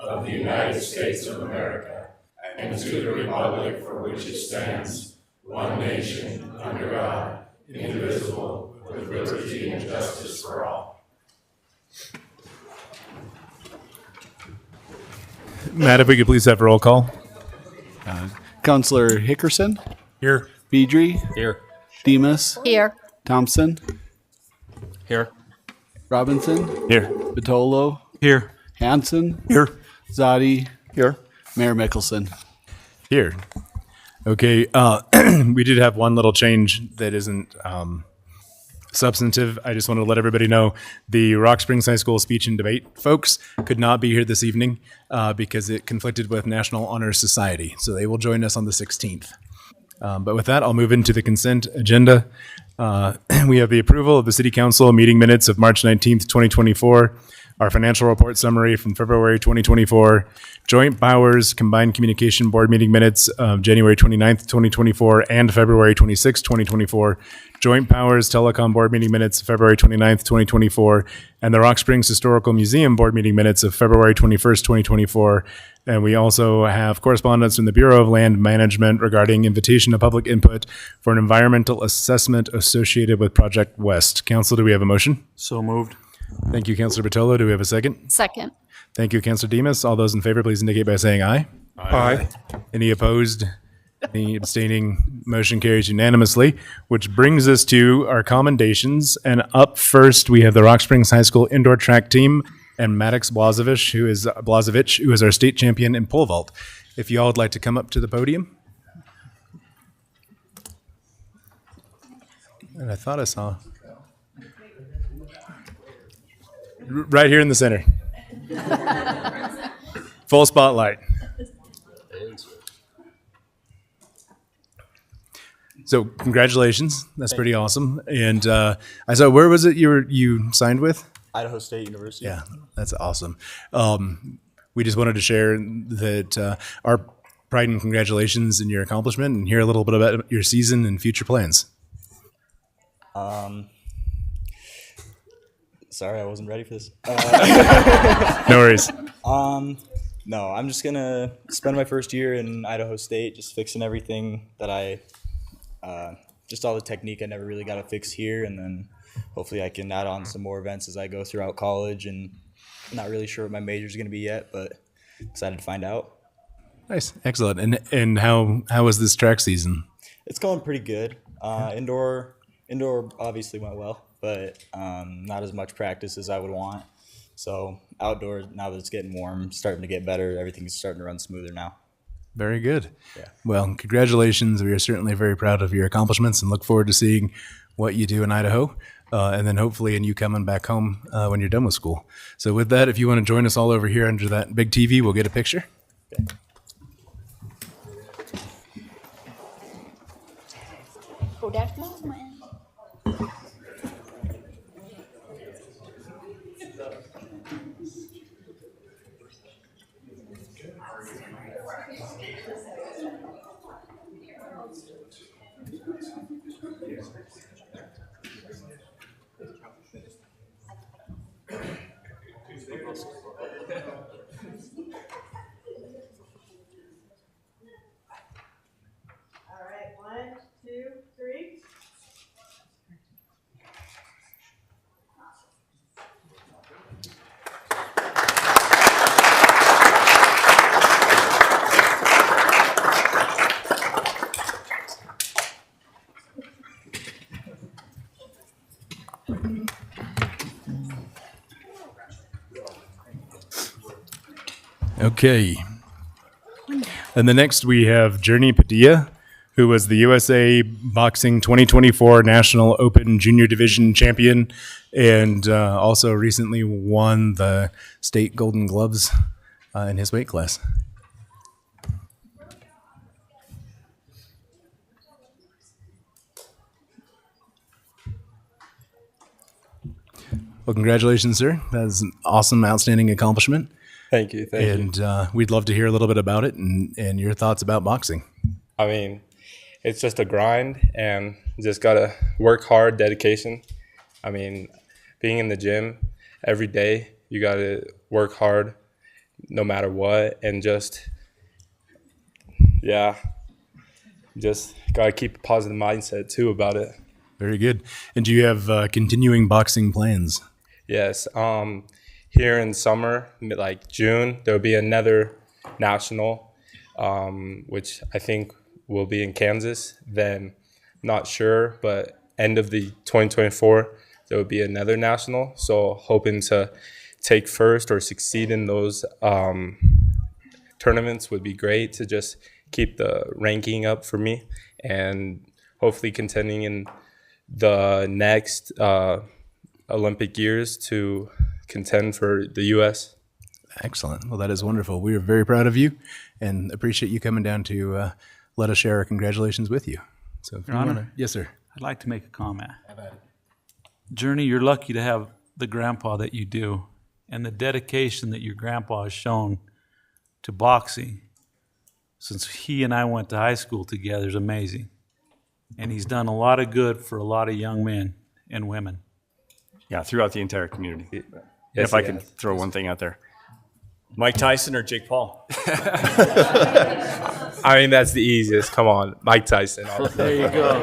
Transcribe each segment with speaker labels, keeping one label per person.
Speaker 1: of the United States of America, and to the republic for which it stands, one nation, under God, indivisible, with liberty and justice for all.
Speaker 2: Matt, if we could please have a roll call.
Speaker 3: Counselor Hickerson,
Speaker 2: Here.
Speaker 3: Beedry,
Speaker 4: Here.
Speaker 3: Demas,
Speaker 5: Here.
Speaker 3: Thompson,
Speaker 4: Here.
Speaker 3: Robinson,
Speaker 2: Here.
Speaker 3: Vitolo,
Speaker 2: Here.
Speaker 3: Hanson,
Speaker 2: Here.
Speaker 3: Zadi,
Speaker 4: Here.
Speaker 3: Mayor Mickelson.
Speaker 2: Here. Okay, we did have one little change that isn't substantive. I just want to let everybody know the Rock Springs High School speech and debate folks could not be here this evening because it conflicted with National Honor Society. So they will join us on the 16th. But with that, I'll move into the consent agenda. We have the approval of the City Council meeting minutes of March 19th, 2024, our financial report summary from February 2024, Joint Powers Combined Communication Board meeting minutes of January 29th, 2024, and February 26th, 2024, Joint Powers Telecom Board meeting minutes of February 29th, 2024, and the Rock Springs Historical Museum Board meeting minutes of February 21st, 2024. And we also have correspondence from the Bureau of Land Management regarding invitation to public input for an environmental assessment associated with Project West. Council, do we have a motion?
Speaker 4: So moved.
Speaker 2: Thank you, Councilor Bertolo. Do we have a second?
Speaker 5: Second.
Speaker 2: Thank you, Councilor Demas. All those in favor, please indicate by saying aye.
Speaker 4: Aye.
Speaker 2: Any opposed? Any abstaining? Motion carries unanimously, which brings us to our commendations. And up first, we have the Rock Springs High School indoor track team and Maddox Blazevich, who is our state champion in pole vault. If you all would like to come up to the podium. And I thought I saw right here in the center. Full spotlight. So congratulations. That's pretty awesome. And I saw, where was it you signed with?
Speaker 4: Idaho State University.
Speaker 2: Yeah, that's awesome. We just wanted to share that our pride and congratulations in your accomplishment and hear a little bit about your season and future plans.
Speaker 6: Sorry, I wasn't ready for this.
Speaker 2: No worries.
Speaker 6: No, I'm just gonna spend my first year in Idaho State, just fixing everything that just all the technique I never really got to fix here, and then hopefully I can add on some more events as I go throughout college. And I'm not really sure what my major is gonna be yet, but excited to find out.
Speaker 2: Nice, excellent. And how was this track season?
Speaker 6: It's going pretty good. Indoor obviously went well, but not as much practice as I would want. So outdoor, now that it's getting warm, starting to get better. Everything's starting to run smoother now.
Speaker 2: Very good.
Speaker 6: Yeah.
Speaker 2: Well, congratulations. We are certainly very proud of your accomplishments and look forward to seeing what you do in Idaho. And then hopefully in you coming back home when you're done with school. So with that, if you want to join us all over here under that big TV, we'll get a picture.
Speaker 6: Okay.
Speaker 5: Oh, that's movement.
Speaker 7: All right, 1, 2, 3.
Speaker 2: Okay. And the next we have Journey Padilla, who was the USA Boxing 2024 National Open Junior Division champion and also recently won the state Golden Gloves in his weight class. Well, congratulations, sir. That is an awesome, outstanding accomplishment.
Speaker 8: Thank you. Thank you.
Speaker 2: And we'd love to hear a little bit about it and your thoughts about boxing.
Speaker 8: I mean, it's just a grind and just got to work hard, dedication. I mean, being in the gym every day, you got to work hard, no matter what, and just gotta keep a positive mindset too about it.
Speaker 2: Very good. And do you have continuing boxing plans?
Speaker 8: Yes. Here in summer, like June, there'll be another national, which I think will be in Kansas. Then, not sure, but end of the 2024, there will be another national. So hoping to take first or succeed in those tournaments would be great to just keep the ranking up for me, and hopefully contending in the next Olympic years to contend for the U.S.
Speaker 2: Excellent. Well, that is wonderful. We are very proud of you and appreciate you coming down to let us share our congratulations with you. So, if
Speaker 9: Your
Speaker 2: you
Speaker 9: Honor?
Speaker 2: wanna, yes, sir.
Speaker 9: I'd like to make a comment. Journey, you're lucky to have the grandpa that you do, and the dedication that your grandpa has shown to boxing since he and I went to high school together is amazing. And he's done a lot of good for a lot of young men and women.
Speaker 4: Yeah, throughout the entire community.
Speaker 8: Yes,
Speaker 4: If I
Speaker 8: he
Speaker 4: could
Speaker 8: has.
Speaker 4: throw one thing out there. Mike Tyson or Jake Paul?
Speaker 8: I mean, that's the easiest. Come on, Mike Tyson.
Speaker 3: There you go.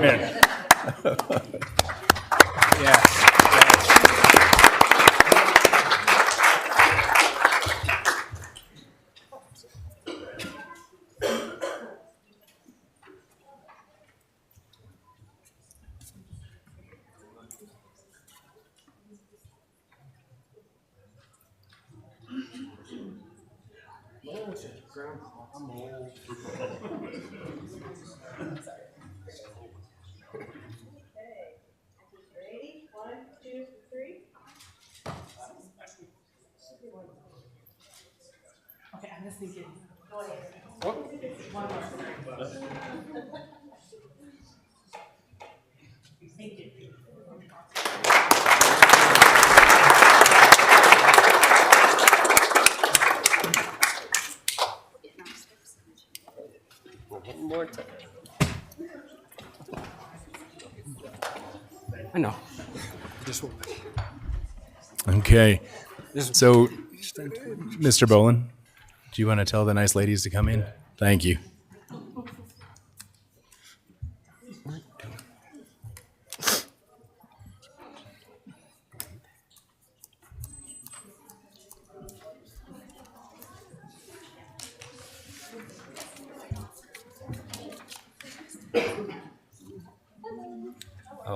Speaker 7: Ready? 1, 2, 3.
Speaker 5: Okay, I'm just thinking.
Speaker 3: I know.
Speaker 2: Okay. So, Mr. Bolin, do you want to tell the nice ladies to come in? Thank you.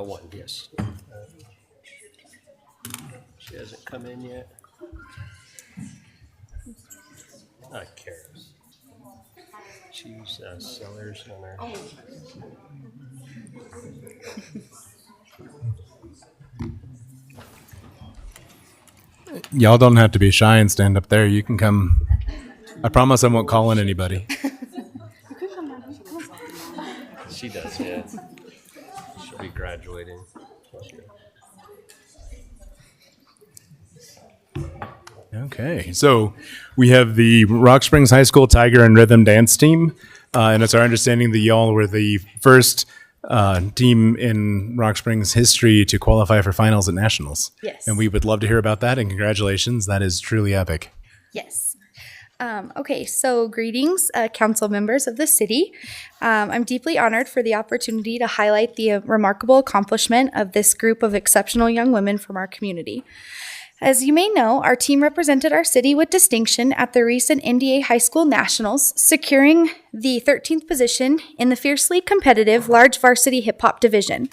Speaker 10: One, yes. She hasn't come in yet. Not cares. She's Sellers on her.
Speaker 2: Y'all don't have to be shy and stand up there. You can come. I promise I won't call in anybody.
Speaker 10: She does, yeah. She'll be graduating.
Speaker 2: Okay, so we have the Rock Springs High School Tiger and Rhythm Dance Team, and it's our understanding that y'all were the first team in Rock Springs history to qualify for finals at nationals.
Speaker 5: Yes.
Speaker 2: And we would love to hear about that, and congratulations. That is truly epic.
Speaker 11: Yes. Okay, so greetings, council members of the city. I'm deeply honored for the opportunity to highlight the remarkable accomplishment of this group of exceptional young women from our community. As you may know, our team represented our city with distinction at the recent NDA High School Nationals, securing the 13th position in the fiercely competitive large varsity hip hop division.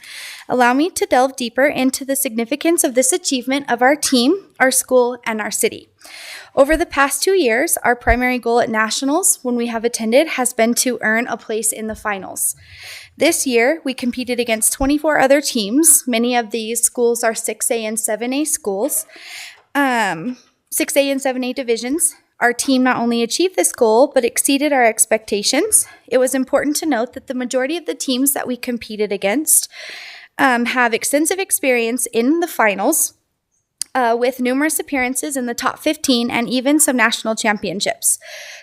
Speaker 11: Allow me to delve deeper into the significance of this achievement of our team, our school, and our city. Over the past 2 years, our primary goal at nationals, when we have attended, has been to earn a place in the finals. This year, we competed against 24 other teams. Many of these schools are 6A and 7A schools, 6A and 7A divisions. Our team not only achieved this goal, but exceeded our expectations. It was important to note that the majority of the teams that we competed against have extensive experience in the finals, with numerous appearances in the top 15 and even some national championships.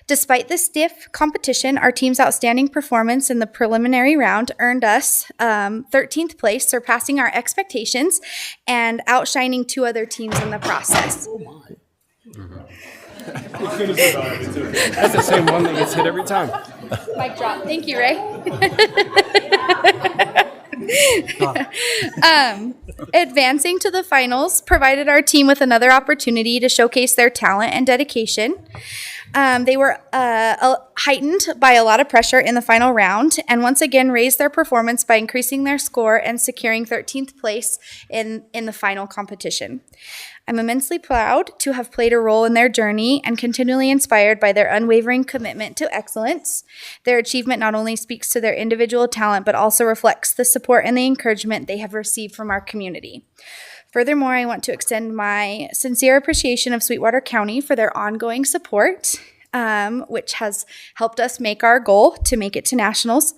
Speaker 11: Despite the stiff competition, our team's outstanding performance in the preliminary round earned us 13th place, surpassing our expectations and outshining 2 other teams in the process.
Speaker 10: That's the same one that gets hit every time.
Speaker 11: Mic drop. Thank you, Ray. Advancing to the finals provided our team with another opportunity to showcase their talent and dedication. They were heightened by a lot of pressure in the final round and once again raised their performance by increasing their score and securing 13th place in the final competition. I'm immensely proud to have played a role in their journey and continually inspired by their unwavering commitment to excellence. Their achievement not only speaks to their individual talent, but also reflects the support and the encouragement they have received from our community. Furthermore, I want to extend my sincere appreciation of Sweetwater County for their ongoing support, which has helped us make our goal to make it to nationals.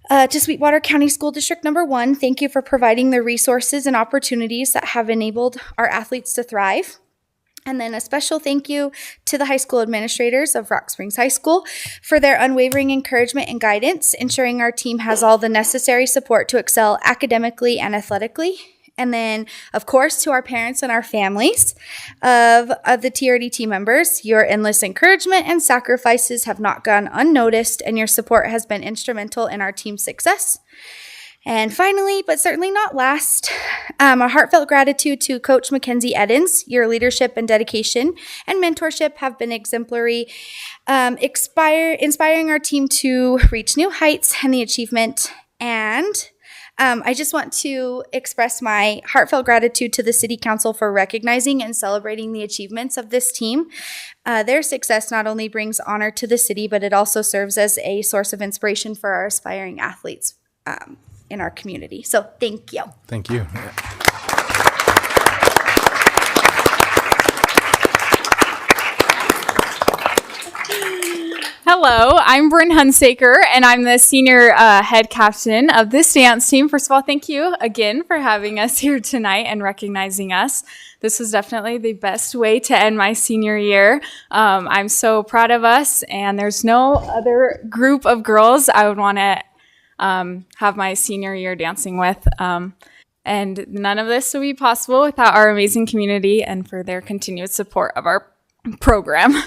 Speaker 11: To Sweetwater County School District Number 1, thank you for providing the resources and opportunities that have enabled our athletes to thrive. And then a special thank you to the high school administrators of Rock Springs High School for their unwavering encouragement and guidance, ensuring our team has all the necessary support to excel academically and athletically. And then, of course, to our parents and our families of the TRD team members, your endless encouragement and sacrifices have not gone unnoticed, and your support has been instrumental in our team's success. And finally, but certainly not last, a heartfelt gratitude to Coach Mackenzie Edens. Your leadership and dedication and mentorship have been exemplary, inspiring our team to reach new heights and the achievement. And I just want to express my heartfelt gratitude to the City Council for recognizing and celebrating the achievements of this team. Their success not only brings honor to the city, but it also serves as a source of inspiration for our aspiring athletes in our community. So thank you.
Speaker 2: Thank you.
Speaker 5: Hello, I'm Bryn Hunsaker, and I'm the senior head captain of this dance team. First of all, thank you again for having us here tonight and recognizing us. This is definitely the best way to end my senior year. I'm so proud of us, and there's no other group of girls I would want to have my senior year dancing with. And none of this would be possible without our amazing community and for their continued support of our program.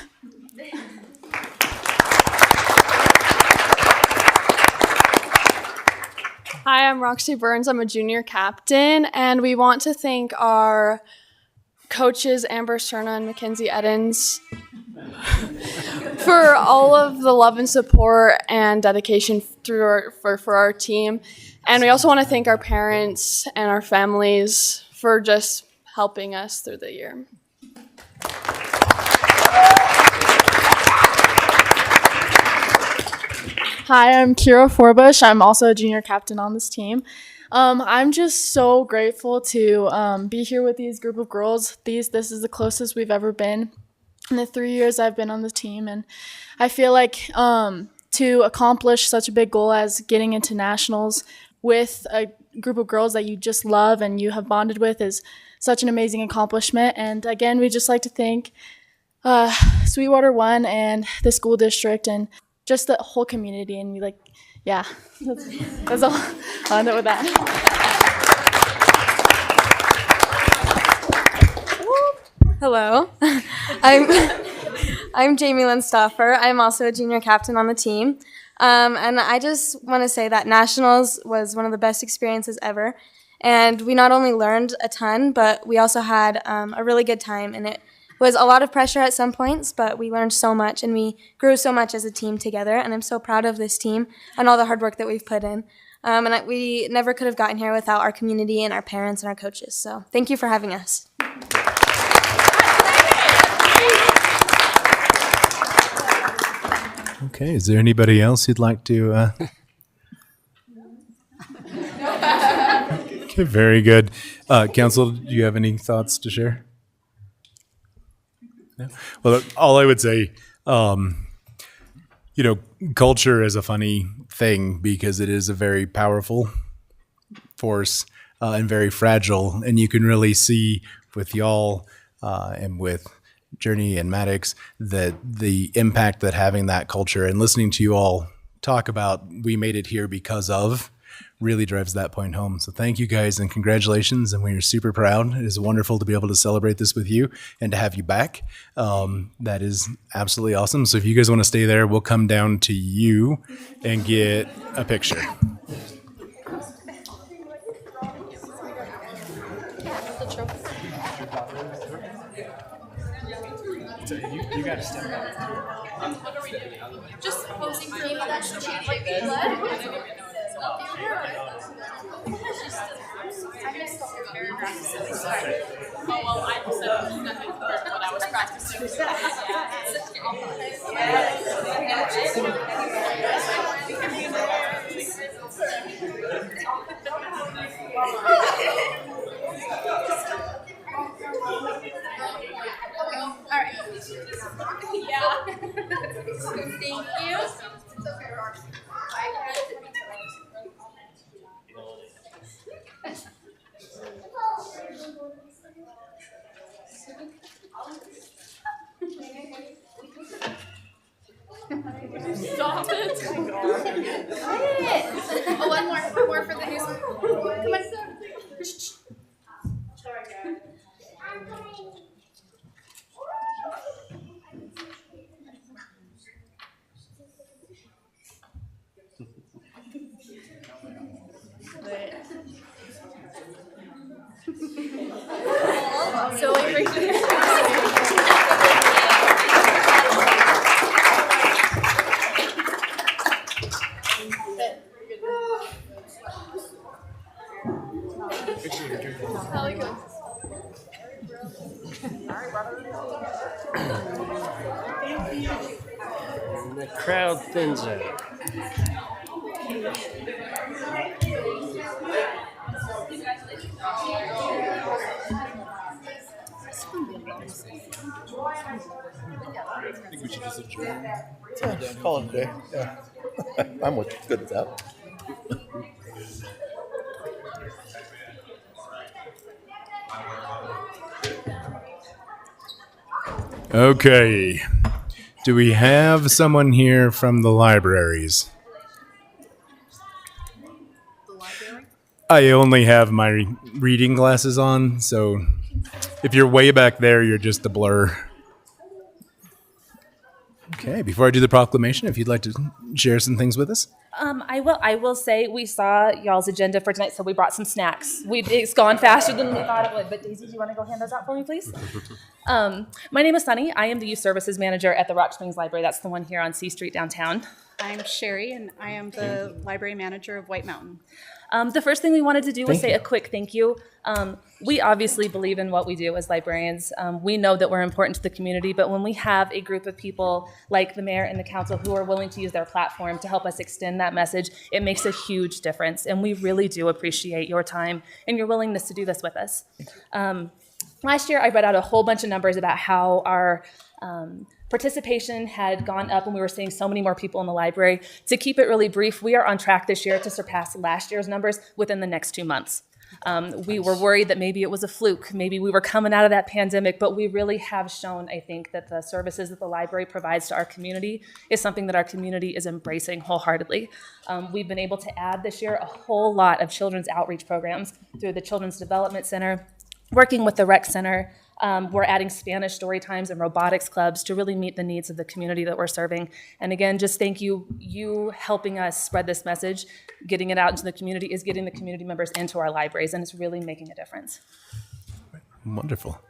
Speaker 7: Hi, I'm Roxy Burns. I'm a junior captain, and we want to thank our coaches, Amber Cerna and Mackenzie Edens, for all of the love and support and dedication for our team. And we also want to thank our parents and our families for just helping us through the year. Hi, I'm Kira Forbush. I'm also a junior captain on this team. I'm just so grateful to be here with these group of girls. This is the closest we've ever been in the 3 years I've been on the team. And I feel like to accomplish such a big goal as getting into nationals with a group of girls that you just love and you have bonded with is such an amazing accomplishment. And again, we just like to thank Sweetwater One and the school district and just the whole community. And we that's all. I'll end it with that.
Speaker 12: Hello, I'm Jamie Lynn Stauffer. I'm also a junior captain on the team. And I just want to say that Nationals was one of the best experiences ever. And we not only learned a ton, but we also had a really good time. And it was a lot of pressure at some points, but we learned so much and we grew so much as a team together. And I'm so proud of this team and all the hard work that we've put in. We never could have gotten here without our community and our parents and our coaches. So thank you for having us.
Speaker 2: Okay, is there anybody else you'd like to? Okay, very good. Council, do you have any thoughts to share? No? Well, all I would say, culture is a funny thing because it is a very powerful force and very fragile. And you can really see with y'all and with Journey and Maddox that the impact that having that culture and listening to you all talk about we made it here because of really drives that point home. So thank you guys and congratulations. And we are super proud. It is wonderful to be able to celebrate this with you and to have you back. That is absolutely awesome. So if you guys want to stay there, we'll come down to you and get a picture.
Speaker 1: You got to step up.
Speaker 5: Just posing for me, that's cheating. Blood. I missed the whole paragraph, so it's fine. Oh, well, I said nothing compared to what I was practicing. All right. Yeah. Thank you. Stop it. Oh, one more for the news. Come on. Sorry, guys. So like
Speaker 10: The crowd thins out.
Speaker 1: I think we should just adjourn. Call it a day. Yeah. I'm good with that.
Speaker 2: Okay. Do we have someone here from the libraries? I only have my reading glasses on, so if you're way back there, you're just a blur. Okay, before I do the proclamation, if you'd like to share some things with us.
Speaker 13: I will say we saw y'all's agenda for tonight, so we brought some snacks. It's gone faster than we thought it would. But Daisy, do you want to go hand those out for me, please? My name is Sunny. I am the Youth Services Manager at the Rock Springs Library. That's the one here on C Street downtown.
Speaker 14: I'm Sherry, and I am the Library Manager of White Mountain.
Speaker 13: The first thing we wanted to do was say a quick thank you. We obviously believe in what we do as librarians. We know that we're important to the community, but when we have a group of people like the mayor and the council who are willing to use their platform to help us extend that message, it makes a huge difference. And we really do appreciate your time and your willingness to do this with us. Last year, I read out a whole bunch of numbers about how our participation had gone up and we were seeing so many more people in the library. To keep it really brief, we are on track this year to surpass last year's numbers within the next 2 months. We were worried that maybe it was a fluke, maybe we were coming out of that pandemic, but we really have shown, I think, that the services that the library provides to our community is something that our community is embracing wholeheartedly. We've been able to add this year a whole lot of children's outreach programs through the Children's Development Center, working with the Rec Center. We're adding Spanish story times and robotics clubs to really meet the needs of the community that we're serving. And again, just thank you helping us spread this message. Getting it out into the community is getting the community members into our libraries, and it's really making a difference.
Speaker 2: Wonderful.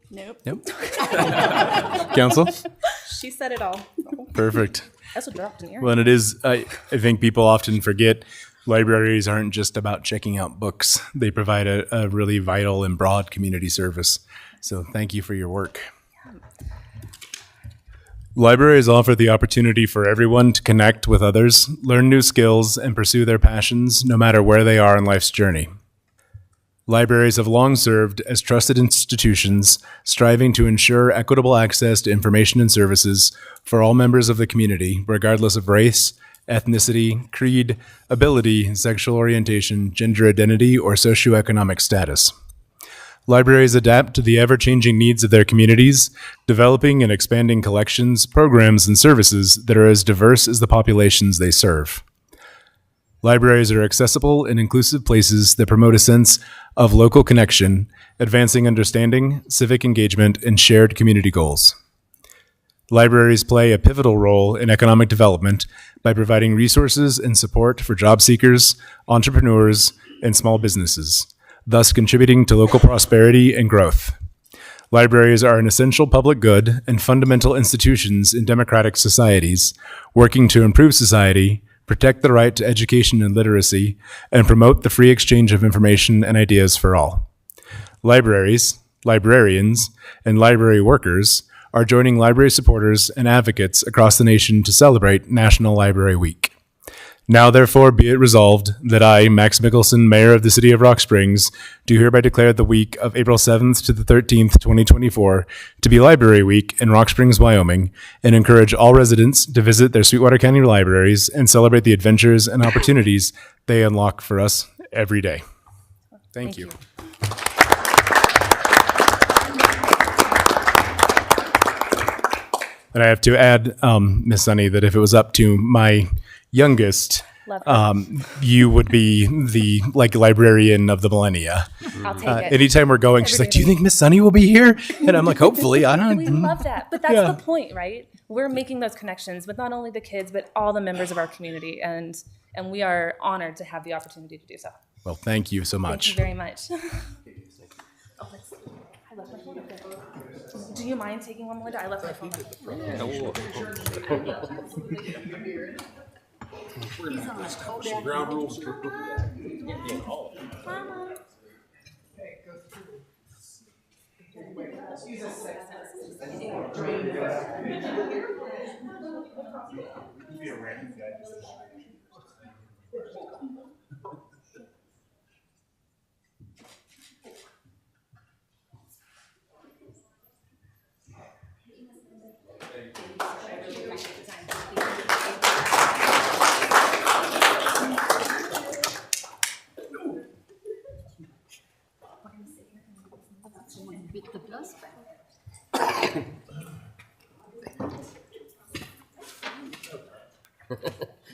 Speaker 14: Nope.
Speaker 2: Council?
Speaker 14: She said it all.
Speaker 2: Perfect.
Speaker 13: That's what dropped in here.
Speaker 2: Well, and it is, I think people often forget libraries aren't just about checking out books. They provide a really vital and broad community service. So thank you for your work. Libraries offer the opportunity for everyone to connect with others, learn new skills, and pursue their passions no matter where they are in life's journey. Libraries have long served as trusted institutions, striving to ensure equitable access to information and services for all members of the community, regardless of race, ethnicity, creed, ability, sexual orientation, gender identity, or socioeconomic status. Libraries adapt to the ever-changing needs of their communities, developing and expanding collections, programs, and services that are as diverse as the populations they serve. Libraries are accessible and inclusive places that promote a sense of local connection, advancing understanding, civic engagement, and shared community goals. Libraries play a pivotal role in economic development by providing resources and support for job seekers, entrepreneurs, and small businesses, thus contributing to local prosperity and growth. Libraries are an essential public good and fundamental institutions in democratic societies, working to improve society, protect the right to education and literacy, and promote the free exchange of information and ideas for all. Libraries, librarians, and library workers are joining library supporters and advocates across the nation to celebrate National Library Week. Now, therefore, be it resolved that I, Max Mickelson, Mayor of the City of Rock Springs, do hereby declare the week of April 7th to the 13th, 2024, to be Library Week in Rock Springs, Wyoming, and encourage all residents to visit their Sweetwater County libraries and celebrate the adventures and opportunities they unlock for us every day. Thank you. And I have to add, Miss Sunny, that if it was up to my youngest, you would be the librarian of the millennia.
Speaker 13: I'll take it.
Speaker 2: Anytime we're going, she's like, "Do you think Miss Sunny will be here?" And I'm like, "Hopefully." I don't.
Speaker 13: We love that, but that's the point, right? We're making those connections with not only the kids but all the members of our community, and we are honored to have the opportunity to do so.
Speaker 2: Well, thank you so much.
Speaker 13: Thank you very much. Oh, I left my phone up there. Do you mind taking one more? I left my phone up there.
Speaker 1: Ground rules.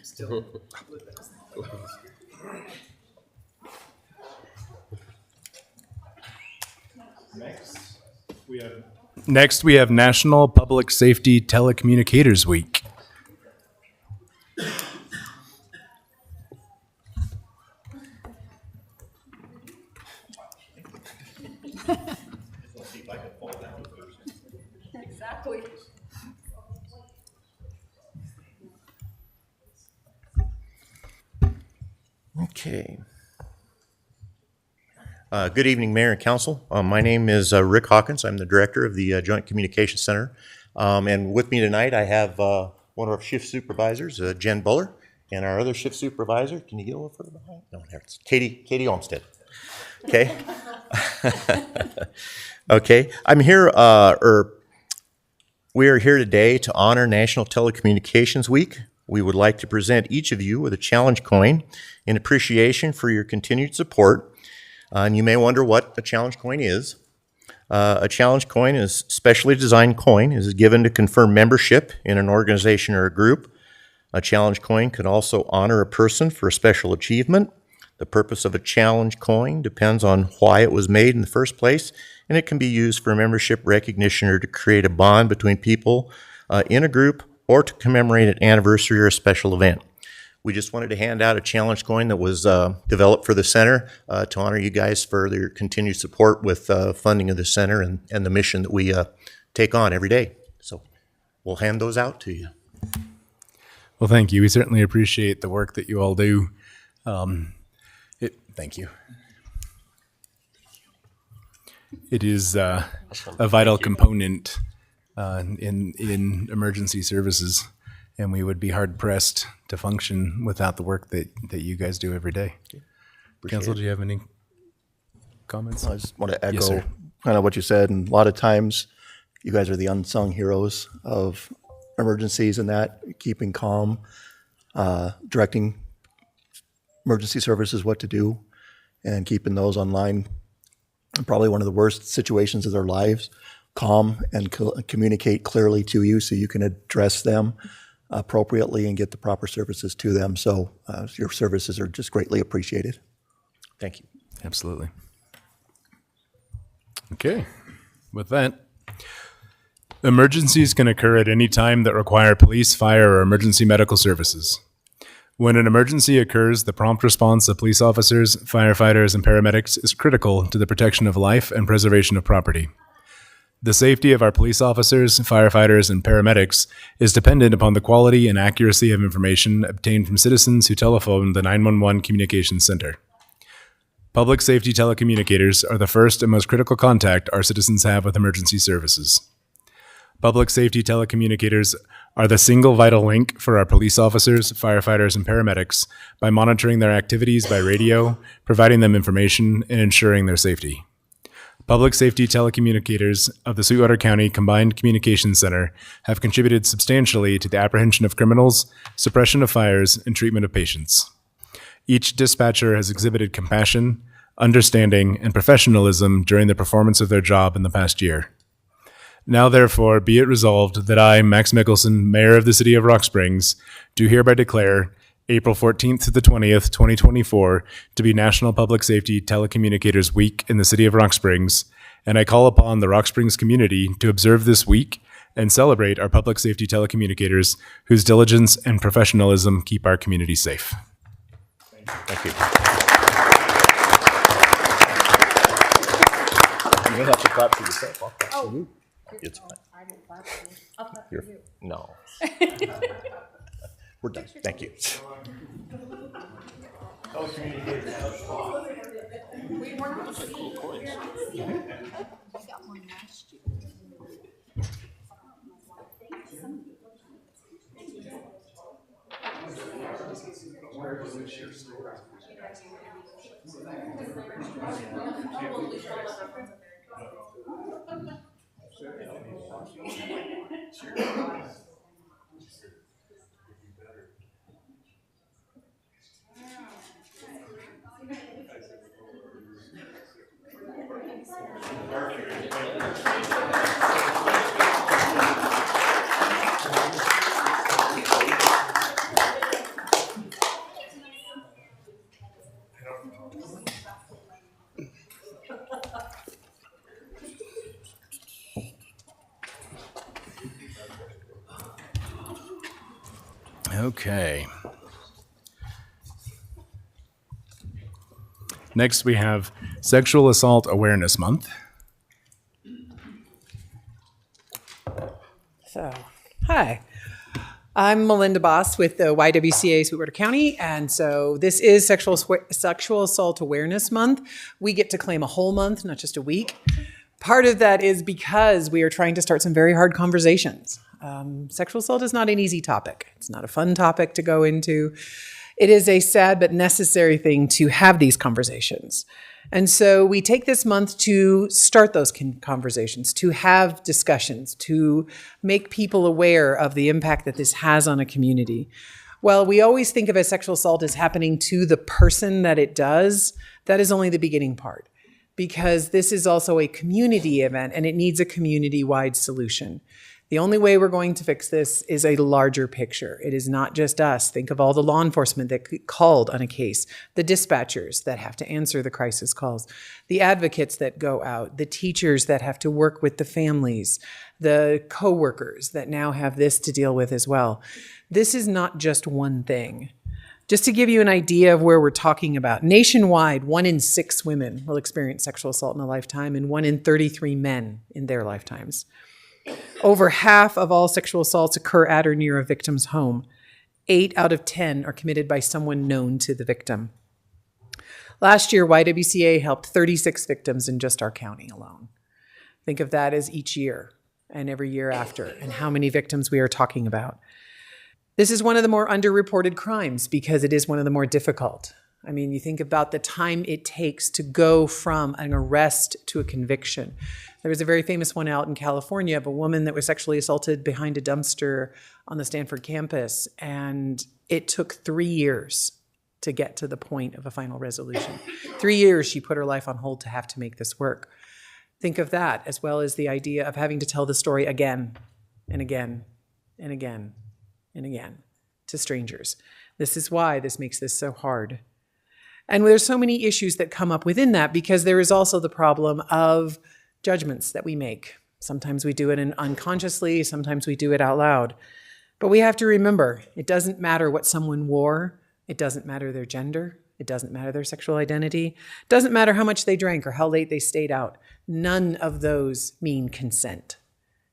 Speaker 10: Still.
Speaker 2: Next, we have National Public Safety Telecommunicators Week.
Speaker 14: Exactly.
Speaker 15: Okay. Good evening, Mayor and Council. My name is Rick Hawkins. I'm the director of the Joint Communications Center. And with me tonight, I have one of our shift supervisors, Jen Buller, and our other shift supervisor. Can you get a little further behind? No, there it's Katie Olmstead. Okay. Okay. I'm here, we are here today to honor National Telecommunications Week. We would like to present each of you with a challenge coin in appreciation for your continued support. And you may wonder what a challenge coin is. A challenge coin is specially designed coin. It is given to confirm membership in an organization or a group. A challenge coin can also honor a person for a special achievement. The purpose of a challenge coin depends on why it was made in the first place, and it can be used for membership recognition or to create a bond between people in a group or to commemorate an anniversary or a special event. We just wanted to hand out a challenge coin that was developed for the center to honor you guys for your continued support with funding of the center and the mission that we take on every day. So we'll hand those out to you.
Speaker 2: Well, thank you. We certainly appreciate the work that you all do. Thank you. It is a vital component in emergency services, and we would be hard pressed to function without the work that you guys do every day. Council, do you have any comments?
Speaker 16: I just want to echo
Speaker 2: Yes, sir.
Speaker 16: kind of what you said, and a lot of times you guys are the unsung heroes of emergencies and that, keeping calm, directing emergency services what to do, and keeping those online in probably one of the worst situations of their lives, calm and communicate clearly to you so you can address them appropriately and get the proper services to them. So your services are just greatly appreciated.
Speaker 15: Thank you.
Speaker 2: Absolutely. Okay. With that, emergencies can occur at any time that require police, fire, or emergency medical services. When an emergency occurs, the prompt response of police officers, firefighters, and paramedics is critical to the protection of life and preservation of property. The safety of our police officers, firefighters, and paramedics is dependent upon the quality and accuracy of information obtained from citizens who telephone the 911 Communications Center. Public safety telecommunicators are the first and most critical contact our citizens have with emergency services. Public safety telecommunicators are the single vital link for our police officers, firefighters, and paramedics by monitoring their activities by radio, providing them information, and ensuring their safety. Public safety telecommunicators of the Sweetwater County Combined Communications Center have contributed substantially to the apprehension of criminals, suppression of fires, and treatment of patients. Each dispatcher has exhibited compassion, understanding, and professionalism during the performance of their job in the past year. Now, therefore, be it resolved that I, Max Mickelson, Mayor of the City of Rock Springs, do hereby declare April 14th to the 20th, 2024, to be National Public Safety Telecommunicators Week in the City of Rock Springs, and I call upon the Rock Springs community to observe this week and celebrate our public safety telecommunicators whose diligence and professionalism keep our community safe.
Speaker 15: Thank you. You may have to clap for yourself. I'll clap for you. It's fine.
Speaker 14: I didn't clap for you. I'll clap for
Speaker 15: You're,
Speaker 14: you.
Speaker 15: no. We're done. Thank you.
Speaker 14: We weren't to see. I got one last year.
Speaker 2: Okay. Next, we have Sexual Assault Awareness Month.
Speaker 17: So, hi. I'm Melinda Boss with the YWCA Sweetwater County, and so this is Sexual Assault Awareness Month. We get to claim a whole month, not just a week. Part of that is because we are trying to start some very hard conversations. Sexual assault is not an easy topic. It's not a fun topic to go into. It is a sad but necessary thing to have these conversations. And so we take this month to start those conversations, to have discussions, to make people aware of the impact that this has on a community. Well, we always think of a sexual assault as happening to the person that it does. That is only the beginning part, because this is also a community event and it needs a community-wide solution. The only way we're going to fix this is a larger picture. It is not just us. Think of all the law enforcement that called on a case, the dispatchers that have to answer the crisis calls, the advocates that go out, the teachers that have to work with the families, the coworkers that now have this to deal with as well. This is not just one thing. Just to give you an idea of where we're talking about, nationwide, 1 in 6 women will experience sexual assault in a lifetime and 1 in 33 men in their lifetimes. Over half of all sexual assaults occur at or near a victim's home. 8 out of 10 are committed by someone known to the victim. Last year, YWCA helped 36 victims in just our county alone. Think of that as each year and every year after, and how many victims we are talking about. This is one of the more underreported crimes because it is one of the more difficult. I mean, you think about the time it takes to go from an arrest to a conviction. There was a very famous one out in California of a woman that was sexually assaulted behind a dumpster on the Stanford campus, and it took 3 years to get to the point of a final resolution. 3 years she put her life on hold to have to make this work. Think of that, as well as the idea of having to tell the story again and again and again and again to strangers. This is why this makes this so hard. And there's so many issues that come up within that because there is also the problem of judgments that we make. Sometimes we do it unconsciously, sometimes we do it out loud. But we have to remember, it doesn't matter what someone wore, it doesn't matter their gender, it doesn't matter their sexual identity, it doesn't matter how much they drank or how late they stayed out. None of those mean consent.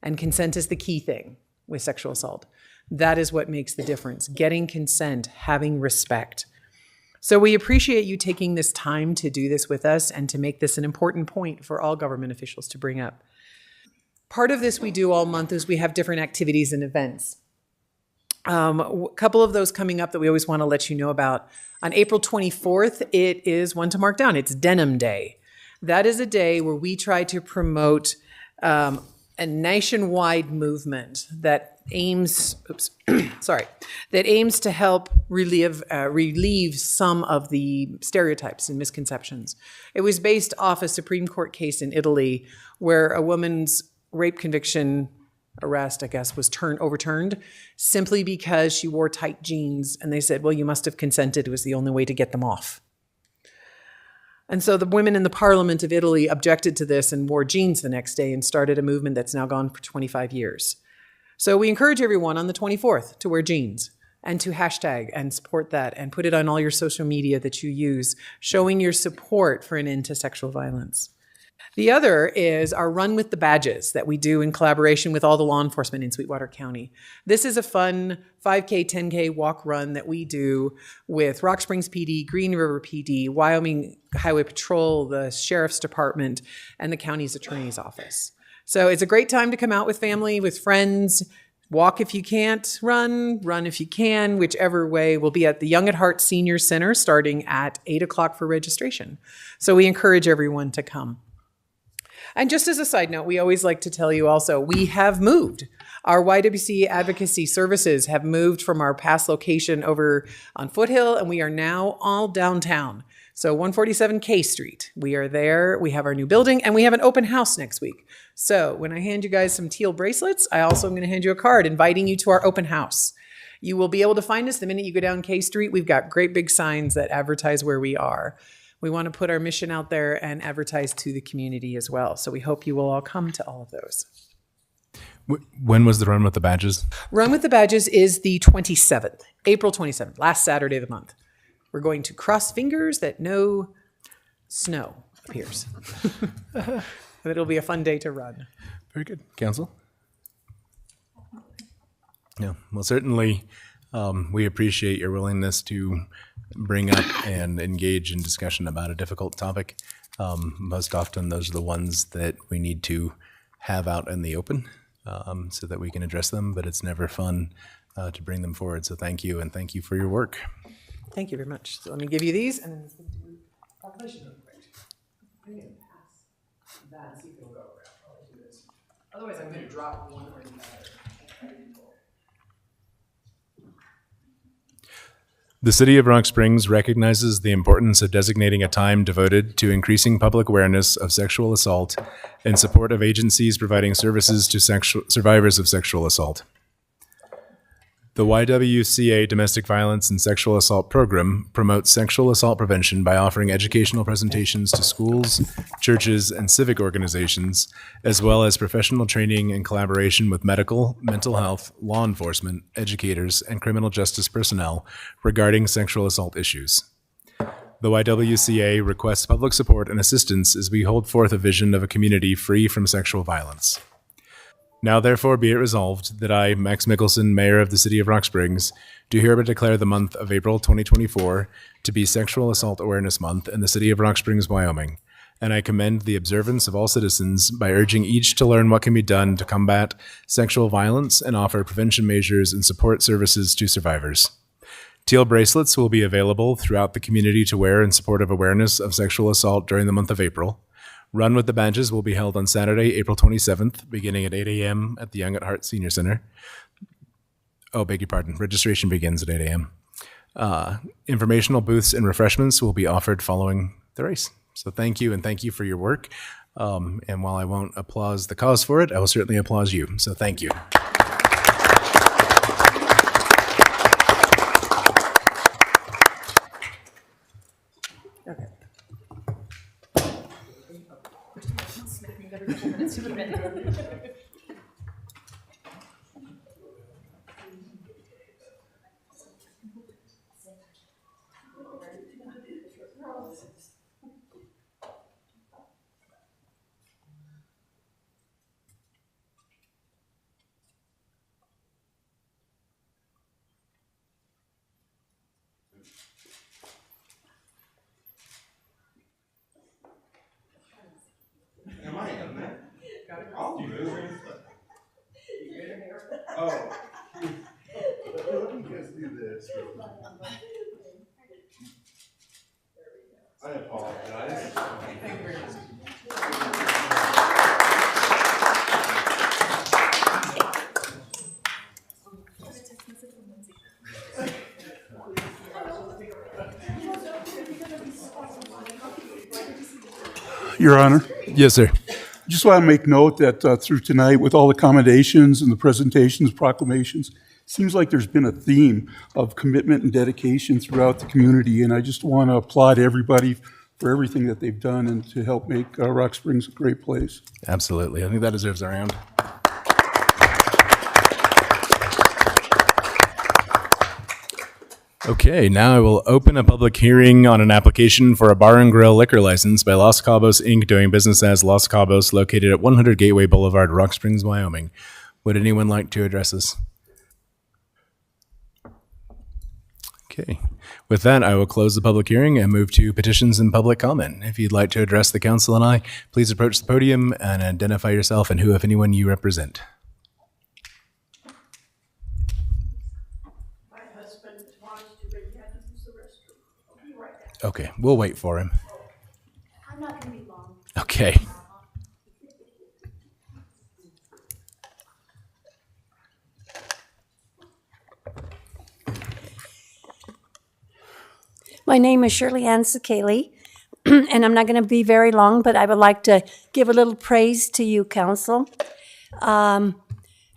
Speaker 17: And consent is the key thing with sexual assault. That is what makes the difference. Getting consent, having respect. So we appreciate you taking this time to do this with us and to make this an important point for all government officials to bring up. Part of this we do all month is we have different activities and events. A couple of those coming up that we always want to let you know about. On April 24th, it is one to mark down. It's Denim Day. That is a day where we try to promote a nationwide movement that aims, that aims to help relieve some of the stereotypes and misconceptions. It was based off a Supreme Court case in Italy where a woman's rape conviction arrest, I guess, was overturned simply because she wore tight jeans, and they said, well, you must have consented. It was the only way to get them off. And so the women in the Parliament of Italy objected to this and wore jeans the next day and started a movement that's now gone for 25 years. So we encourage everyone on the 24th to wear jeans and to hashtag and support that and put it on all your social media that you use, showing your support for an end to sexual violence. The other is our Run with the Badges that we do in collaboration with all the law enforcement in Sweetwater County. This is a fun 5K, 10K walk run that we do with Rock Springs PD, Green River PD, Wyoming Highway Patrol, the Sheriff's Department, and the county's attorney's office. So it's a great time to come out with family, with friends, walk if you can't, run if you can, whichever way. We'll be at the Young at Heart Senior Center starting at 8 o'clock for registration. So we encourage everyone to come. And just as a side note, we always like to tell you also, we have moved. Our YWCA advocacy services have moved from our past location over on Foothill, and we are now all downtown. So 147 K Street, we are there. We have our new building, and we have an open house next week. So when I hand you guys some teal bracelets, I also am going to hand you a card inviting you to our open house. You will be able to find us the minute you go down K Street. We've got great big signs that advertise where we are. We want to put our mission out there and advertise to the community as well. So we hope you will all come to all of those.
Speaker 2: When was the Run with the Badges?
Speaker 17: Run with the Badges is the 27th, April 27th, last Saturday of the month. We're going to cross fingers that no snow appears. It'll be a fun day to run.
Speaker 2: Very good. Council? Yeah, well, certainly we appreciate your willingness to bring up and engage in discussion about a difficult topic. Most often those are the ones that we need to have out in the open so that we can address them, but it's never fun to bring them forward. So thank you, and thank you for your work.
Speaker 17: Thank you very much. So let me give you these, and then we'll do population real quick. I'm going to pass that and see if it'll go around while I do this. Otherwise, I'm going to drop one or the other.
Speaker 2: The City of Rock Springs recognizes the importance of designating a time devoted to increasing public awareness of sexual assault in support of agencies providing services to survivors of sexual assault. The YWCA Domestic Violence and Sexual Assault Program promotes sexual assault prevention by offering educational presentations to schools, churches, and civic organizations, as well as professional training and collaboration with medical, mental health, law enforcement, educators, and criminal justice personnel regarding sexual assault issues. The YWCA requests public support and assistance as we hold forth a vision of a community free from sexual violence. Now therefore be it resolved that I, Max Mickelson, Mayor of the City of Rock Springs, do hereby declare the month of April 2024 to be Sexual Assault Awareness Month in the City of Rock Springs, Wyoming, and I commend the observance of all citizens by urging each to learn what can be done to combat sexual violence and offer prevention measures and support services to survivors. Teal bracelets will be available throughout the community to wear in support of awareness of sexual assault during the month of April. Run with the Badges will be held on Saturday, April 27th, beginning at 8 a.m. at the Young at Heart Senior Center. Oh, beg your pardon. Registration begins at 8 a.m. Informational booths and refreshments will be offered following the race. So thank you, and thank you for your work. And while I won't applause the cause for it, I will certainly applause you. So thank you.
Speaker 1: Am I in there? I'll move. Oh. Let me just do this. I apologize.
Speaker 18: Your Honor.
Speaker 2: Yes, sir.
Speaker 18: Just want to make note that through tonight, with all the accommodations and the presentations, proclamations, seems like there's been a theme of commitment and dedication throughout the community, and I just want to applaud everybody for everything that they've done and to help make Rock Springs a great place.
Speaker 2: Absolutely. I think that deserves a round. Okay, now I will open a public hearing on an application for a bar and grill liquor license by Los Cabos Inc. doing business as Los Cabos, located at 100 Gateway Boulevard, Rock Springs, Wyoming. Would anyone like to address us? Okay, with that, I will close the public hearing and move to petitions and public comment. If you'd like to address the council and I, please approach the podium and identify yourself and who, if anyone, you represent. Okay, we'll wait for him.
Speaker 14: I'm not going to be long.
Speaker 2: Okay.
Speaker 19: My name is Shirley Ann Sekeli, and I'm not going to be very long, but I would like to give a little praise to you, council.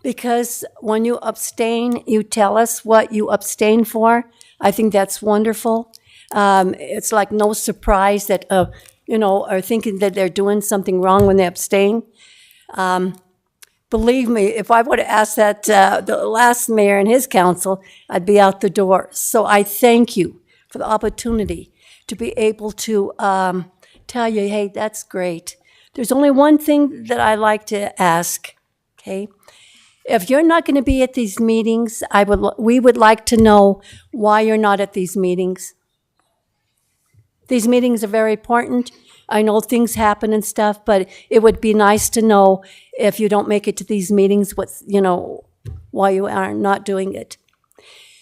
Speaker 19: Because when you abstain, you tell us what you abstain for. I think that's wonderful. It's like no surprise that, are thinking that they're doing something wrong when they abstain. Believe me, if I would have asked that the last mayor and his council, I'd be out the door. So I thank you for the opportunity to be able to tell you, hey, that's great. There's only one thing that I like to ask, okay? If you're not going to be at these meetings, we would like to know why you're not at these meetings. These meetings are very important. I know things happen and stuff, but it would be nice to know if you don't make it to these meetings, why you are not doing it.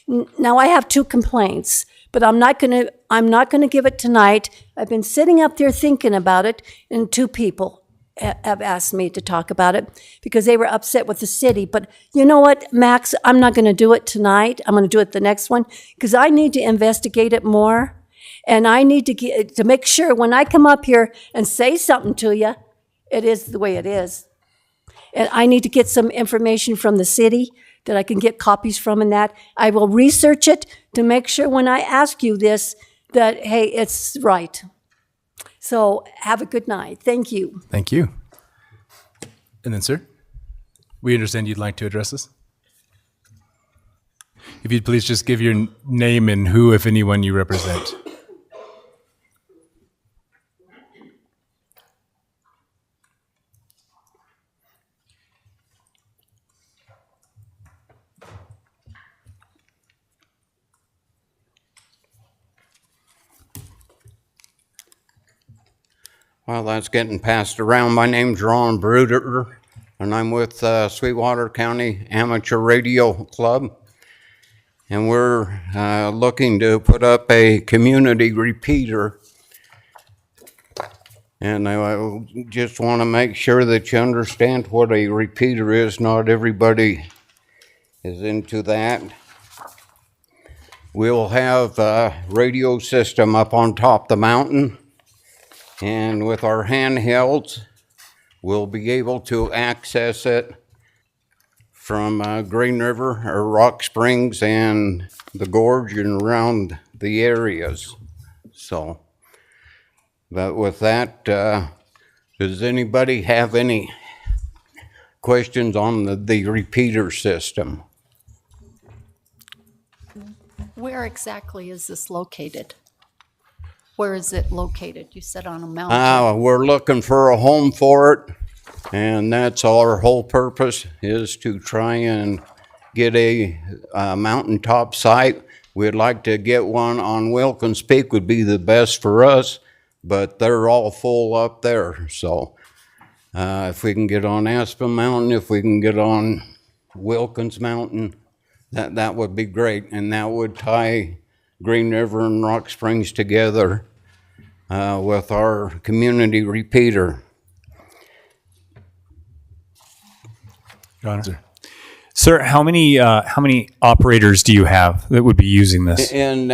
Speaker 19: Now, I have 2 complaints, but I'm not gonna give it tonight. I've been sitting up there thinking about it, and 2 people have asked me to talk about it because they were upset with the city. But you know what, Max? I'm not gonna do it tonight. I'm gonna do it the next one because I need to investigate it more. And I need to make sure when I come up here and say something to you, it is the way it is. And I need to get some information from the city that I can get copies from and that. I will research it to make sure when I ask you this that, hey, it's right. So have a good night. Thank you.
Speaker 2: Thank you. And then, sir, we understand you'd like to address us? If you'd please just give your name and who, if anyone, you represent.
Speaker 20: Well, that's getting passed around. My name's Ron Bruder, and I'm with Sweetwater County Amateur Radio Club. And we're looking to put up a community repeater. And I just want to make sure that you understand what a repeater is. Not everybody is into that. We'll have a radio system up on top of the mountain. And with our handhelds, we'll be able to access it from Green River or Rock Springs and the gorge and around the areas. So, but with that, Does anybody have any questions on the repeater system?
Speaker 19: Where exactly is this located? Where is it located? You said on a mountain.
Speaker 20: We're looking for a home for it, and that's our whole purpose, is to try and get a mountaintop site. We'd like to get one on Wilkins Peak would be the best for us, but they're all full up there. So if we can get on Aspen Mountain, if we can get on Wilkins Mountain, that would be great, and that would tie Green River and Rock Springs together with our community repeater.
Speaker 2: Your Honor.
Speaker 4: Sir, how many operators do you have that would be using this?
Speaker 20: And